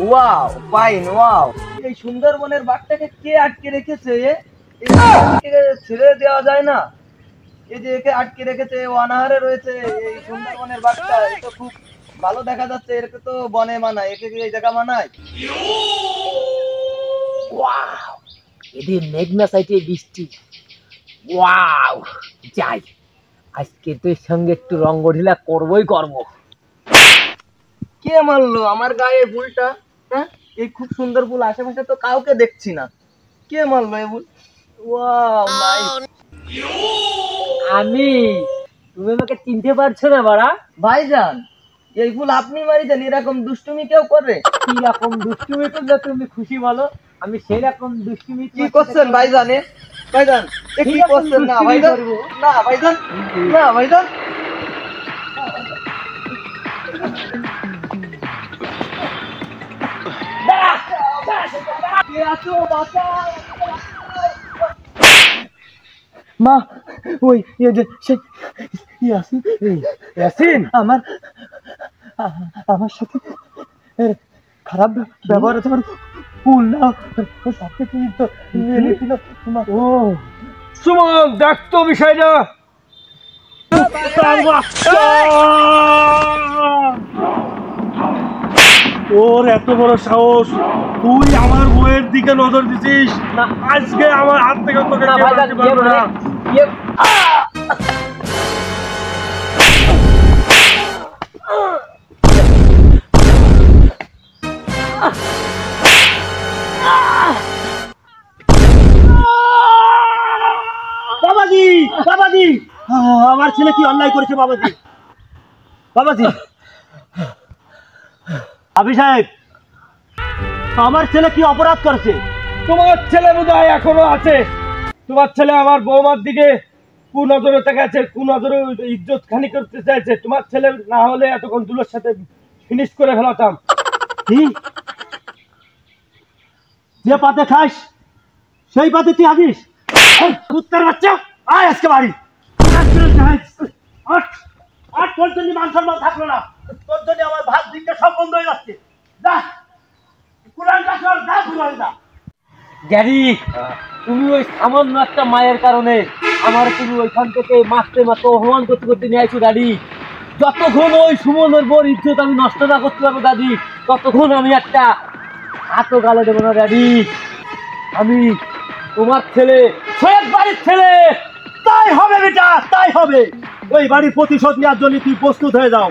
Wow fine wow. এই সুন্দরবনের বাঘটাকে কে আটকে রেখেছে? ছেড়ে দেওয়া যায় না। এই যে একে আটকে রেখেছে, অনাহারে রয়েছে এই সুন্দরবনের বাঘটা। এটা খুব ভালো দেখা যাচ্ছে। একে তো বনে মানায়, একে কি এই জায়গা মানায়? ওয়াও, এদের মেঘনা সাইটে বৃষ্টি। ওয়াও, যাই আজকে তো এর সঙ্গে একটু রঙ্গঢিলা করবই করব। কে মারলো আমার গায়ে ফুলটা? হ্যাঁ, এই খুব সুন্দর ফুল, আশেপাশে তো কাউকে দেখছি না। কে মারলো এই ফুল? Wow nice. আমি, তুমি আমাকে চিনতে পারছো না বাড়া? ভাইজান, এই ফুল আপনি মারিছেন? এরকম দুষ্টুমি কেউ করে? কি রকম দুষ্টুমি করলে তুমি খুশি বলো? আমি সেই রকম দুষ্টুমি কি করছেন ভাইজান? ভাইজান এ কি করছেন? না ভাইজান, না ভাইজান, না ভাইজান। মা, ওই ইয়াসিন আমার সাথে খারাপ ব্যবহার তোমার ফুল না সাথে তুমি তো এনেছিল। ও সুমন, দেখ তো বিষয়টা। ওর এত বড় সাহস, তুই আমার বউয়ের দিকে নজর দিছিস? আজকে আমার হাত থেকে তোকে কেউ বাঁচাতে পারবে না। বাবাজি, বাবাজি, আমার ছেলে কি অন্যায় করেছে? বাবাজি, বাবাজি, আবি সাহেব, আমার ছেলে কি অপরাধ করেছে? তোমার ছেলে বোধহয় এখনো আছে। তোমার ছেলে আমার বৌমার দিকে কুনজরে তাকাচ্ছে, কুনজরে ইজ্জত খানি করতে চাইছে। তোমার ছেলে না হলে এতক্ষণ দুলোর সাথে ফিনিশ করে ফেলাতাম। কি যে পাতে খাস সেই পাতে তুই আসিস? কুত্তার বাচ্চা, আয় আজকে বাড়ি। তোর জন্য মান সম্মান থাকলো না, তোর জন্য আমার ভাত দিকটা সব বন্ধ হয়ে যাচ্ছে। যা ড্যাডি, তুমি ওই সামান্য একটা মায়ের কারণে আমার তুমি ওইখান থেকে মারতে মারতে অপমান করতে করতে নিয়ে আসছো দাদি। যতক্ষণ ওই সুমনের বোর ইজ্জত আমি নষ্ট না করতে পারবো দাদি, ততক্ষণ আমি একটা হাতও গালে দেবো না দাদি। আমি তোমার ছেলে, সৈয়দ বাড়ির ছেলে। তাই হবে বেটা, তাই হবে। ওই বাড়ির প্রতিশোধ নেওয়ার জন্য তুই প্রস্তুত হয়ে যাও।